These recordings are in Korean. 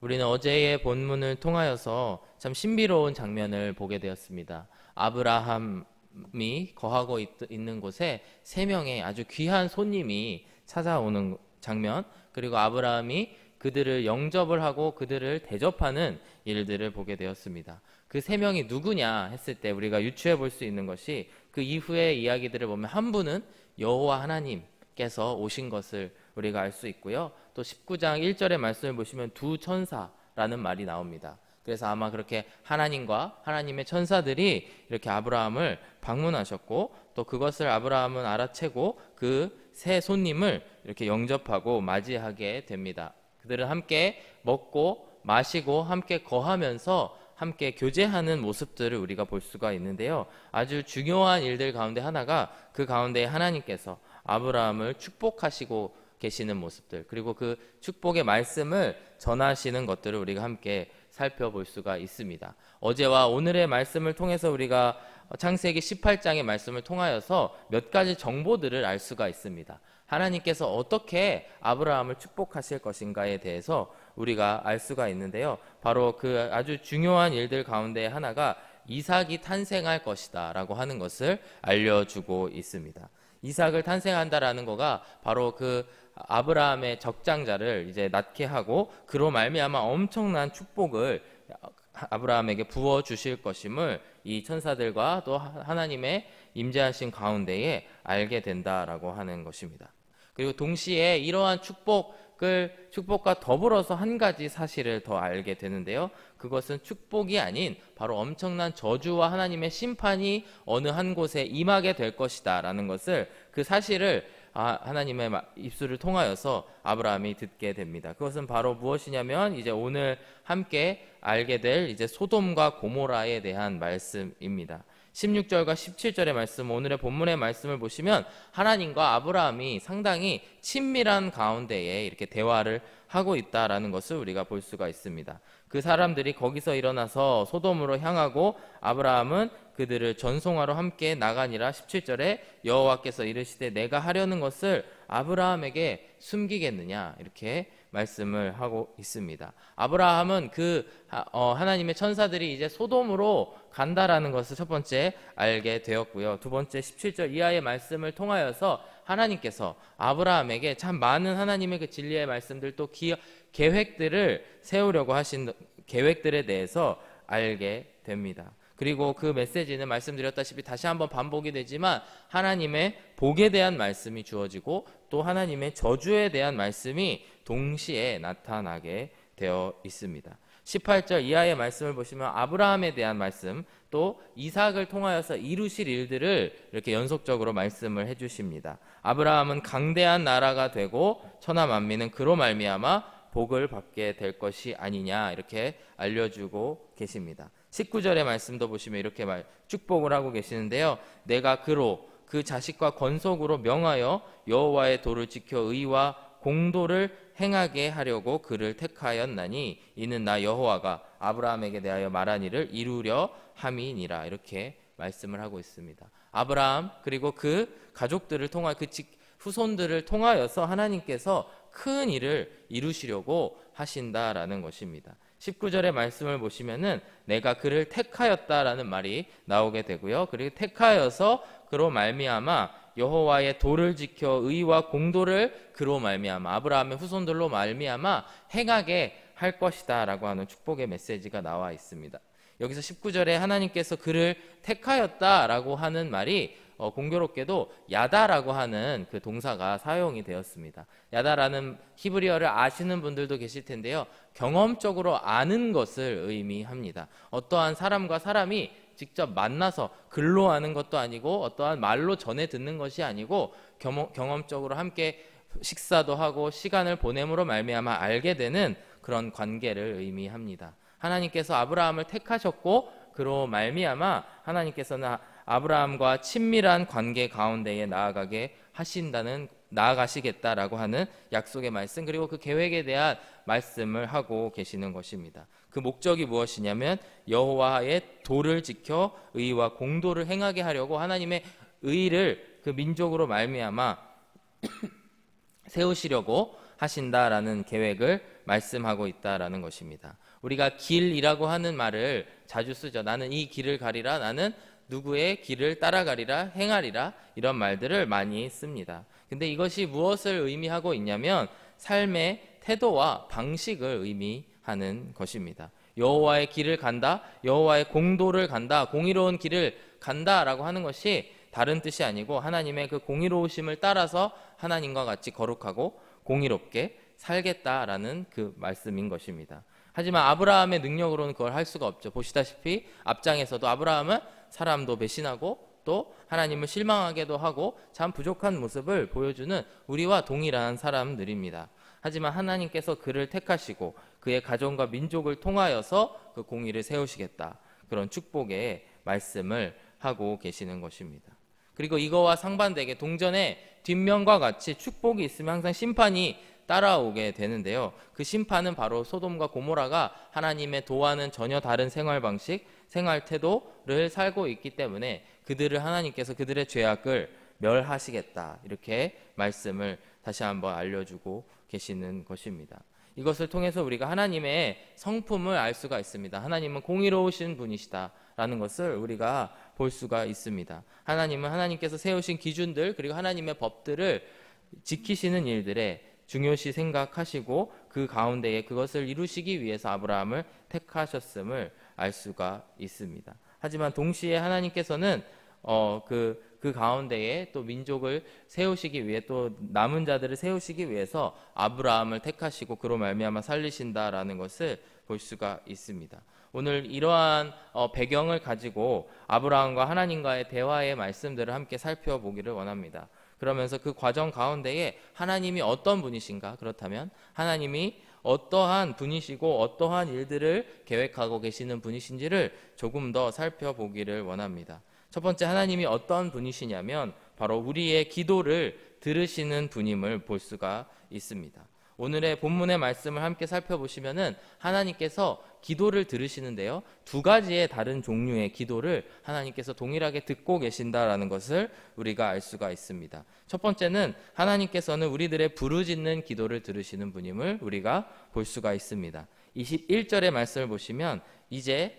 우리는 어제의 본문을 통하여서 참 신비로운 장면을 보게 되었습니다. 아브라함이 거하고 있는 곳에 세 명의 아주 귀한 손님이 찾아오는 장면, 그리고 아브라함이 그들을 영접을 하고 그들을 대접하는 일들을 보게 되었습니다. 그 세 명이 누구냐 했을 때 우리가 유추해 볼 수 있는 것이 그 이후의 이야기들을 보면 한 분은 여호와 하나님께서 오신 것을 우리가 알 수 있고요. 또 19장 1절의 말씀을 보시면 두 천사라는 말이 나옵니다. 그래서 아마 그렇게 하나님과 하나님의 천사들이 이렇게 아브라함을 방문하셨고, 또 그것을 아브라함은 알아채고 그 새 손님을 이렇게 영접하고 맞이하게 됩니다. 그들은 함께 먹고 마시고 함께 거하면서 함께 교제하는 모습들을 우리가 볼 수가 있는데요. 아주 중요한 일들 가운데 하나가 그 가운데 하나님께서 아브라함을 축복하시고 계시는 모습들, 그리고 그 축복의 말씀을 전하시는 것들을 우리가 함께 살펴볼 수가 있습니다. 어제와 오늘의 말씀을 통해서 우리가 창세기 18장의 말씀을 통하여서 몇 가지 정보들을 알 수가 있습니다. 하나님께서 어떻게 아브라함을 축복하실 것인가에 대해서 우리가 알 수가 있는데요. 바로 그 아주 중요한 일들 가운데 하나가 이삭이 탄생할 것이다 라고 하는 것을 알려주고 있습니다. 이삭을 탄생한다라는 거가 바로 그 아브라함의 적장자를 이제 낳게 하고 그로 말미암아 엄청난 축복을 아브라함에게 부어 주실 것임을 이 천사들과 또 하나님의 임재하신 가운데에 알게 된다라고 하는 것입니다. 그리고 동시에 이러한 축복과 더불어서 한 가지 사실을 더 알게 되는데요. 그것은 축복이 아닌 바로 엄청난 저주와 하나님의 심판이 어느 한 곳에 임하게 될 것이다 라는 것을, 그 사실을 하나님의 입술을 통하여서 아브라함이 듣게 됩니다. 그것은 바로 무엇이냐면 이제 오늘 함께 알게 될 이제 소돔과 고모라에 대한 말씀입니다. 16절과 17절의 말씀, 오늘의 본문의 말씀을 보시면 하나님과 아브라함이 상당히 친밀한 가운데에 이렇게 대화를 하고 있다라는 것을 우리가 볼 수가 있습니다. 그 사람들이 거기서 일어나서 소돔으로 향하고 아브라함은 그들을 전송하러 함께 나가니라. 17절에 여호와께서 이르시되 내가 하려는 것을 아브라함에게 숨기겠느냐, 이렇게 말씀을 하고 있습니다. 아브라함은 하나님의 천사들이 이제 소돔으로 간다라는 것을 첫 번째 알게 되었고요. 두 번째 17절 이하의 말씀을 통하여서 하나님께서 아브라함에게 참 많은 하나님의 그 진리의 말씀들, 또 계획들을 세우려고 하신 계획들에 대해서 알게 됩니다. 그리고 그 메시지는 말씀드렸다시피 다시 한번 반복이 되지만 하나님의 복에 대한 말씀이 주어지고 또 하나님의 저주에 대한 말씀이 동시에 나타나게 되어 있습니다. 18절 이하의 말씀을 보시면 아브라함에 대한 말씀, 또 이삭을 통하여서 이루실 일들을 이렇게 연속적으로 말씀을 해주십니다. 아브라함은 강대한 나라가 되고 천하 만민은 그로 말미암아 복을 받게 될 것이 아니냐, 이렇게 알려주고 계십니다. 19절의 말씀도 보시면 이렇게 축복을 하고 계시는데요. 내가 그 자식과 건속으로 명하여 여호와의 도를 지켜 의와 공도를 행하게 하려고 그를 택하였나니 이는 나 여호와가 아브라함에게 대하여 말한 일을 이루려 함이니라, 이렇게 말씀을 하고 있습니다. 아브라함 그리고 그 가족들을 통하여 그 후손들을 통하여서 하나님께서 큰 일을 이루시려고 하신다라는 것입니다. 19절의 말씀을 보시면은 내가 그를 택하였다라는 말이 나오게 되고요. 그리고 택하여서 그로 말미암아 여호와의 도를 지켜 의와 공도를 그로 말미암아 아브라함의 후손들로 말미암아 행하게 할 것이다라고 하는 축복의 메시지가 나와 있습니다. 여기서 19절에 하나님께서 그를 택하였다라고 하는 말이 공교롭게도 야다라고 하는 그 동사가 사용이 되었습니다. 야다라는 히브리어를 아시는 분들도 계실 텐데요. 경험적으로 아는 것을 의미합니다. 어떠한 사람과 사람이 직접 만나서 글로 아는 것도 아니고 어떠한 말로 전해 듣는 것이 아니고 경험적으로 함께 식사도 하고 시간을 보냄으로 말미암아 알게 되는 그런 관계를 의미합니다. 하나님께서 아브라함을 택하셨고 그로 말미암아 하나님께서는 아브라함과 친밀한 관계 가운데에 나아가시겠다라고 하는 약속의 말씀, 그리고 그 계획에 대한 말씀을 하고 계시는 것입니다. 그 목적이 무엇이냐면 여호와의 도를 지켜 의와 공도를 행하게 하려고 하나님의 의를 그 민족으로 말미암아 세우시려고 하신다라는 계획을 말씀하고 있다라는 것입니다. 우리가 길이라고 하는 말을 자주 쓰죠. 나는 이 길을 가리라, 나는 누구의 길을 따라가리라, 행하리라, 이런 말들을 많이 씁니다. 근데 이것이 무엇을 의미하고 있냐면 삶의 태도와 방식을 의미하는 것입니다. 여호와의 길을 간다, 여호와의 공도를 간다, 공의로운 길을 간다라고 하는 것이 다른 뜻이 아니고 하나님의 그 공의로우심을 따라서 하나님과 같이 거룩하고 공의롭게 살겠다라는 그 말씀인 것입니다. 하지만 아브라함의 능력으로는 그걸 할 수가 없죠. 보시다시피 앞장에서도 아브라함은 사람도 배신하고 또 하나님을 실망하게도 하고 참 부족한 모습을 보여주는 우리와 동일한 사람들입니다. 하지만 하나님께서 그를 택하시고 그의 가정과 민족을 통하여서 그 공의를 세우시겠다, 그런 축복의 말씀을 하고 계시는 것입니다. 그리고 이거와 상반되게 동전의 뒷면과 같이 축복이 있으면 항상 심판이 따라오게 되는데요. 그 심판은 바로 소돔과 고모라가 하나님의 도와는 전혀 다른 생활 방식, 생활 태도를 살고 있기 때문에 그들을 하나님께서 그들의 죄악을 멸하시겠다, 이렇게 말씀을 다시 한번 알려주고 계시는 것입니다. 이것을 통해서 우리가 하나님의 성품을 알 수가 있습니다. 하나님은 공의로우신 분이시다라는 것을 우리가 볼 수가 있습니다. 하나님은 하나님께서 세우신 기준들 그리고 하나님의 법들을 지키시는 일들에 중요시 생각하시고 그 가운데에 그것을 이루시기 위해서 아브라함을 택하셨음을 알 수가 있습니다. 하지만 동시에 하나님께서는 그 가운데에 또 민족을 세우시기 위해 또 남은 자들을 세우시기 위해서 아브라함을 택하시고 그로 말미암아 살리신다라는 것을 볼 수가 있습니다. 오늘 이러한 배경을 가지고 아브라함과 하나님과의 대화의 말씀들을 함께 살펴보기를 원합니다. 그러면서 그 과정 가운데에 하나님이 어떤 분이신가, 그렇다면 하나님이 어떠한 분이시고 어떠한 일들을 계획하고 계시는 분이신지를 조금 더 살펴보기를 원합니다. 첫 번째, 하나님이 어떤 분이시냐면 바로 우리의 기도를 들으시는 분임을 볼 수가 있습니다. 오늘의 본문의 말씀을 함께 살펴보시면은 하나님께서 기도를 들으시는데요, 두 가지의 다른 종류의 기도를 하나님께서 동일하게 듣고 계신다라는 것을 우리가 알 수가 있습니다. 첫 번째는 하나님께서는 우리들의 부르짖는 기도를 들으시는 분임을 우리가 볼 수가 있습니다. 21절의 말씀을 보시면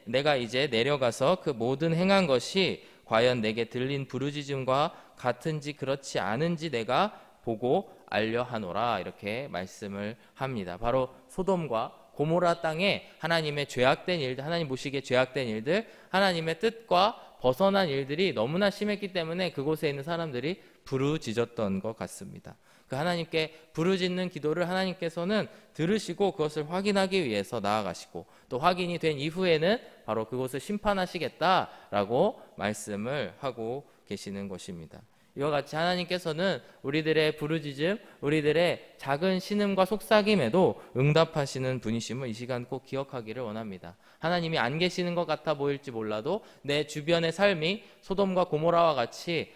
내가 이제 내려가서 그 모든 행한 것이 과연 내게 들린 부르짖음과 같은지 그렇지 않은지 내가 보고 알려하노라, 이렇게 말씀을 합니다. 바로 소돔과 고모라 땅에 하나님의 죄악된 일들, 하나님 보시기에 죄악된 일들, 하나님의 뜻과 벗어난 일들이 너무나 심했기 때문에 그곳에 있는 사람들이 부르짖었던 것 같습니다. 그 하나님께 부르짖는 기도를 하나님께서는 들으시고 그것을 확인하기 위해서 나아가시고 또 확인이 된 이후에는 바로 그곳을 심판하시겠다라고 말씀을 하고 계시는 것입니다. 이와 같이 하나님께서는 우리들의 부르짖음, 우리들의 작은 신음과 속삭임에도 응답하시는 분이심을 이 시간 꼭 기억하기를 원합니다. 하나님이 안 계시는 것 같아 보일지 몰라도 내 주변의 삶이 소돔과 고모라와 같이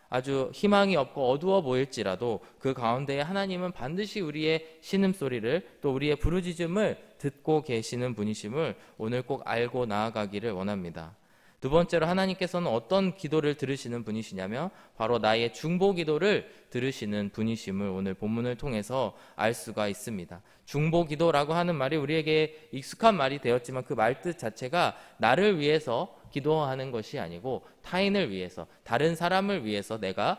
아주 희망이 없고 어두워 보일지라도 그 가운데에 하나님은 반드시 우리의 신음소리를 또 우리의 부르짖음을 듣고 계시는 분이심을 오늘 꼭 알고 나아가기를 원합니다. 두 번째로 하나님께서는 어떤 기도를 들으시는 분이시냐면 바로 나의 중보 기도를 들으시는 분이심을 오늘 본문을 통해서 알 수가 있습니다. 중보 기도라고 하는 말이 우리에게 익숙한 말이 되었지만 그 말뜻 자체가 나를 위해서 기도하는 것이 아니고 타인을 위해서, 다른 사람을 위해서 내가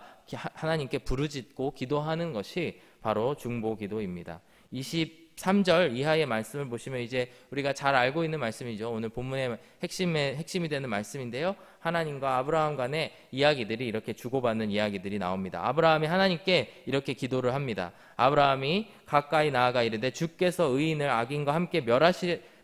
하나님께 부르짖고 기도하는 것이 바로 중보 기도입니다. 23절 이하의 말씀을 보시면 이제 우리가 잘 알고 있는 말씀이죠. 오늘 본문의 핵심이 되는 말씀인데요. 하나님과 아브라함 간의 이야기들이 이렇게 주고받는 이야기들이 나옵니다. 아브라함이 하나님께 이렇게 기도를 합니다. 아브라함이 가까이 나아가 이르되 주께서 의인을 악인과 함께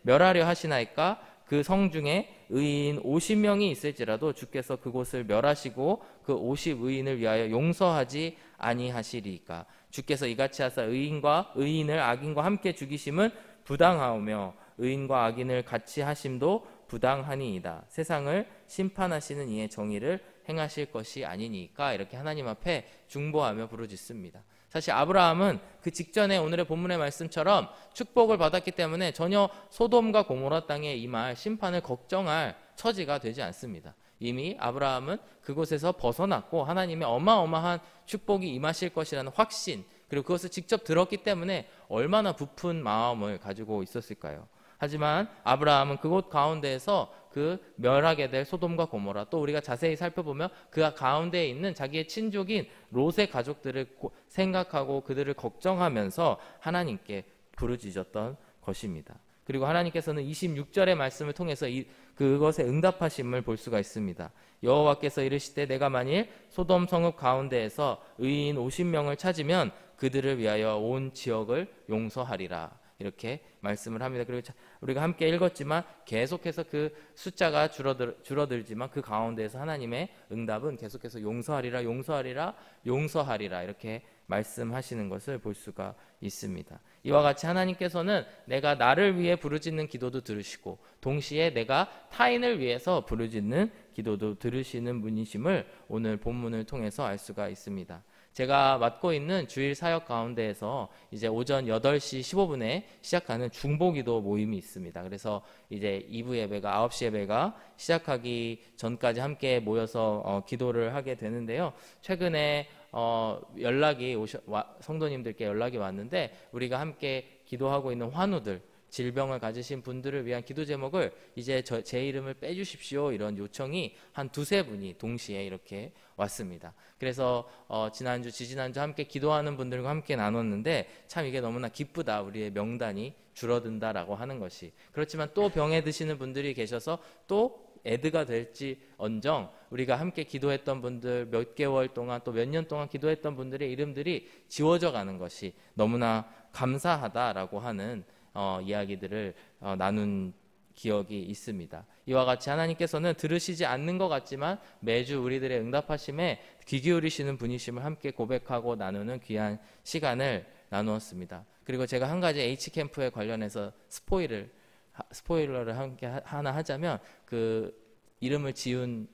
멸하려 하시나이까? 그 성 중에 의인 50명이 있을지라도 주께서 그곳을 멸하시고 그 50의인을 위하여 용서하지 아니하시리이까? 주께서 이같이 하사 의인을 악인과 함께 죽이심은 부당하오며 의인과 악인을 같이 하심도 부당하니이다. 세상을 심판하시는 이의 정의를 행하실 것이 아니니까, 이렇게 하나님 앞에 중보하며 부르짖습니다. 사실 아브라함은 그 직전에 오늘의 본문의 말씀처럼 축복을 받았기 때문에 전혀 소돔과 고모라 땅에 임할 심판을 걱정할 처지가 되지 않습니다. 이미 아브라함은 그곳에서 벗어났고 하나님의 어마어마한 축복이 임하실 것이라는 확신, 그리고 그것을 직접 들었기 때문에 얼마나 부푼 마음을 가지고 있었을까요? 하지만 아브라함은 그곳 가운데에서 그 멸하게 될 소돔과 고모라, 또 우리가 자세히 살펴보면 그 가운데에 있는 자기의 친족인 롯의 가족들을 생각하고 그들을 걱정하면서 하나님께 부르짖었던 것입니다. 그리고 하나님께서는 26절의 말씀을 통해서 그것에 응답하심을 볼 수가 있습니다. 여호와께서 이르시되 내가 만일 소돔 성읍 가운데에서 의인 50명을 찾으면 그들을 위하여 온 지역을 용서하리라, 이렇게 말씀을 합니다. 그리고 우리가 함께 읽었지만 계속해서 그 숫자가 줄어들지만 그 가운데에서 하나님의 응답은 계속해서 용서하리라, 용서하리라, 용서하리라, 이렇게 말씀하시는 것을 볼 수가 있습니다. 이와 같이 하나님께서는 내가 나를 위해 부르짖는 기도도 들으시고 동시에 내가 타인을 위해서 부르짖는 기도도 들으시는 분이심을 오늘 본문을 통해서 알 수가 있습니다. 제가 맡고 있는 주일 사역 가운데에서 이제 오전 8시 15분에 시작하는 중보기도 모임이 있습니다. 그래서 이제 2부 예배가 9시 예배가 시작하기 전까지 함께 모여서 기도를 하게 되는데요. 최근에 성도님들께 연락이 왔는데 우리가 함께 기도하고 있는 환우들, 질병을 가지신 분들을 위한 기도 제목을 이제 제 이름을 빼주십시오, 이런 요청이 한 두세 분이 동시에 이렇게 왔습니다. 그래서 지난주, 지지난주 함께 기도하는 분들과 함께 나눴는데 참 이게 너무나 기쁘다, 우리의 명단이 줄어든다라고 하는 것이. 그렇지만 또 병에 드시는 분들이 계셔서 또 애드가 될지 언정 우리가 함께 기도했던 분들, 몇 개월 동안 또 몇 년 동안 기도했던 분들의 이름들이 지워져 가는 것이 너무나 감사하다라고 하는 이야기들을 나눈 기억이 있습니다. 이와 같이 하나님께서는 들으시지 않는 것 같지만 매주 우리들의 응답하심에 귀 기울이시는 분이심을 함께 고백하고 나누는 귀한 시간을 나누었습니다. 그리고 제가 한 가지 H캠프에 관련해서 스포일러를 함께 하나 하자면, 그 이름을 지은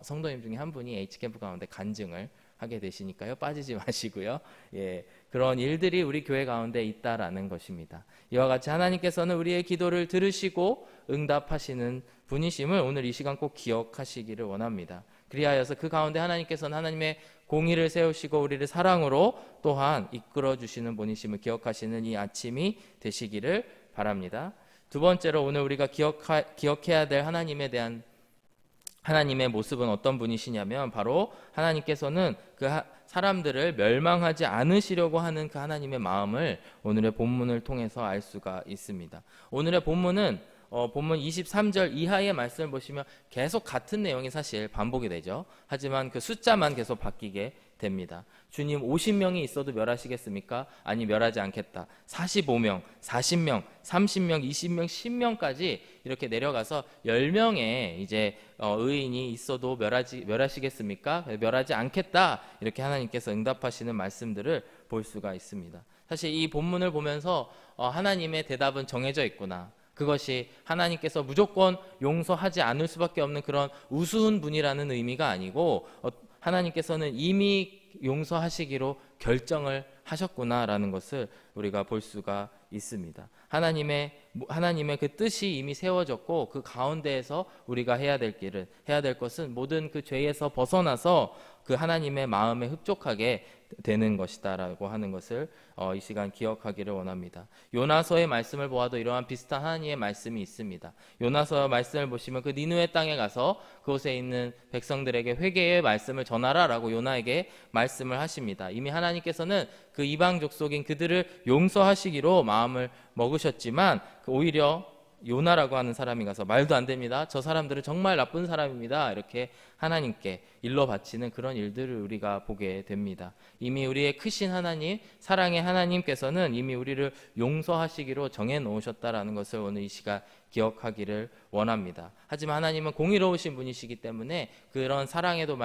성도님 중에 한 분이 H캠프 가운데 간증을 하게 되시니까요, 빠지지 마시고요. 예, 그런 일들이 우리 교회 가운데 있다라는 것입니다. 이와 같이 하나님께서는 우리의 기도를 들으시고 응답하시는 분이심을 오늘 이 시간 꼭 기억하시기를 원합니다. 그리하여서 그 가운데 하나님께서는 하나님의 공의를 세우시고 우리를 사랑으로 또한 이끌어 주시는 분이심을 기억하시는 이 아침이 되시기를 바랍니다. 두 번째로 오늘 우리가 기억해야 될 하나님의 모습은 어떤 분이시냐면, 바로 하나님께서는 그 사람들을 멸망하지 않으시려고 하는 그 하나님의 마음을 오늘의 본문을 통해서 알 수가 있습니다. 오늘의 본문은 본문 23절 이하의 말씀을 보시면 계속 같은 내용이 사실 반복이 되죠. 하지만 그 숫자만 계속 바뀌게 됩니다. 주님 50명이 있어도 멸하시겠습니까? 아니, 멸하지 않겠다. 45명, 40명, 30명, 20명, 10명까지 이렇게 내려가서 10명의 이제 의인이 있어도 멸하시겠습니까? 멸하지 않겠다. 이렇게 하나님께서 응답하시는 말씀들을 볼 수가 있습니다. 사실 이 본문을 보면서 하나님의 대답은 정해져 있구나, 그것이 하나님께서 무조건 용서하지 않을 수밖에 없는 그런 우스운 분이라는 의미가 아니고, 하나님께서는 이미 용서하시기로 결정을 하셨구나라는 것을 우리가 볼 수가 있습니다. 하나님의 그 뜻이 이미 세워졌고, 그 가운데에서 우리가 해야 될 것은 모든 그 죄에서 벗어나서 그 하나님의 마음에 흡족하게 되는 것이다라고 하는 것을 이 시간 기억하기를 원합니다. 요나서의 말씀을 보아도 이러한 비슷한 하나님의 말씀이 있습니다. 요나서 말씀을 보시면 그 니느웨 땅에 가서 그곳에 있는 백성들에게 회개의 말씀을 전하라라고 요나에게 말씀을 하십니다. 이미 하나님께서는 그 이방 족속인 그들을 용서하시기로 마음을 먹으셨지만 오히려 요나라고 하는 사람이 가서 말도 안 됩니다, 저 사람들은 정말 나쁜 사람입니다, 이렇게 하나님께 일러 바치는 그런 일들을 우리가 보게 됩니다. 이미 우리의 크신 하나님, 사랑의 하나님께서는 이미 우리를 용서하시기로 정해 놓으셨다라는 것을 오늘 이 시간 기억하기를 원합니다. 하지만 하나님은 공의로우신 분이시기 때문에 그런 사랑에도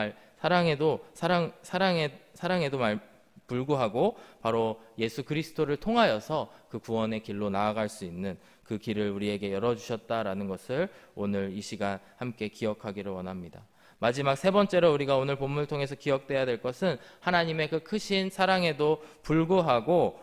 불구하고 바로 예수 그리스도를 통하여서 그 구원의 길로 나아갈 수 있는 그 길을 우리에게 열어주셨다라는 것을 오늘 이 시간 함께 기억하기를 원합니다. 마지막 세 번째로 우리가 오늘 본문을 통해서 기억돼야 될 것은 하나님의 그 크신 사랑에도 불구하고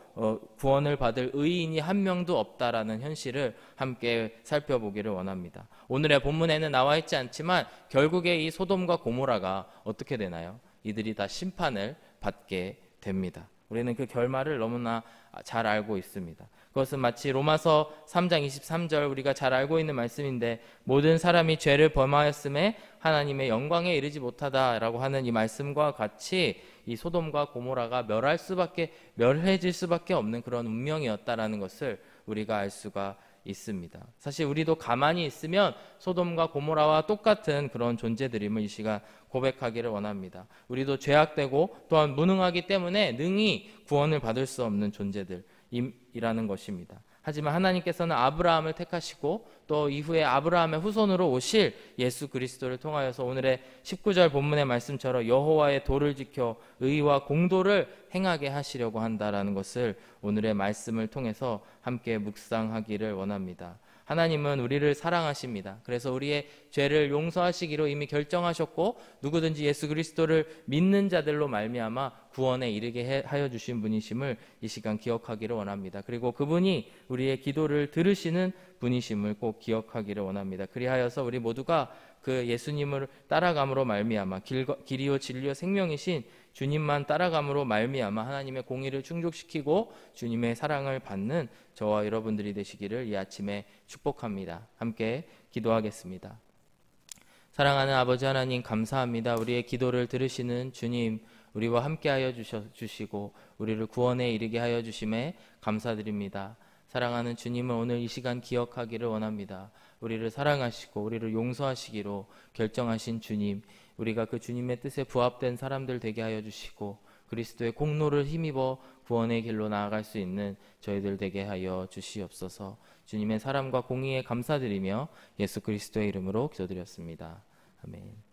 구원을 받을 의인이 한 명도 없다라는 현실을 함께 살펴보기를 원합니다. 오늘의 본문에는 나와 있지 않지만 결국에 이 소돔과 고모라가 어떻게 되나요? 이들이 다 심판을 받게 됩니다. 우리는 그 결말을 너무나 잘 알고 있습니다. 그것은 마치 로마서 3장 23절 우리가 잘 알고 있는 말씀인데, 모든 사람이 죄를 범하였음에 하나님의 영광에 이르지 못하다라고 하는 이 말씀과 같이 이 소돔과 고모라가 멸해질 수밖에 없는 그런 운명이었다라는 것을 우리가 알 수가 있습니다. 사실 우리도 가만히 있으면 소돔과 고모라와 똑같은 그런 존재들임을 이 시간 고백하기를 원합니다. 우리도 죄악되고 또한 무능하기 때문에 능히 구원을 받을 수 없는 존재들이라는 것입니다. 하지만 하나님께서는 아브라함을 택하시고 또 이후에 아브라함의 후손으로 오실 예수 그리스도를 통하여서 오늘의 19절 본문의 말씀처럼 여호와의 도를 지켜 의와 공도를 행하게 하시려고 한다라는 것을 오늘의 말씀을 통해서 함께 묵상하기를 원합니다. 하나님은 우리를 사랑하십니다. 그래서 우리의 죄를 용서하시기로 이미 결정하셨고, 누구든지 예수 그리스도를 믿는 자들로 말미암아 구원에 이르게 하여 주신 분이심을 이 시간 기억하기를 원합니다. 그리고 그분이 우리의 기도를 들으시는 분이심을 꼭 기억하기를 원합니다. 그리하여서 우리 모두가 그 예수님을 따라감으로 말미암아 길이요 진리요 생명이신 주님만 따라감으로 말미암아 하나님의 공의를 충족시키고 주님의 사랑을 받는 저와 여러분들이 되시기를 이 아침에 축복합니다. 함께 기도하겠습니다. 사랑하는 아버지 하나님, 감사합니다. 우리의 기도를 들으시는 주님, 우리와 함께하여 주시고 우리를 구원에 이르게 하여 주심에 감사드립니다. 사랑하는 주님을 오늘 이 시간 기억하기를 원합니다. 우리를 사랑하시고 우리를 용서하시기로 결정하신 주님, 우리가 그 주님의 뜻에 부합된 사람들 되게 하여 주시고 그리스도의 공로를 힘입어 구원의 길로 나아갈 수 있는 저희들 되게 하여 주시옵소서. 주님의 사랑과 공의에 감사드리며 예수 그리스도의 이름으로 기도드렸습니다. 아멘.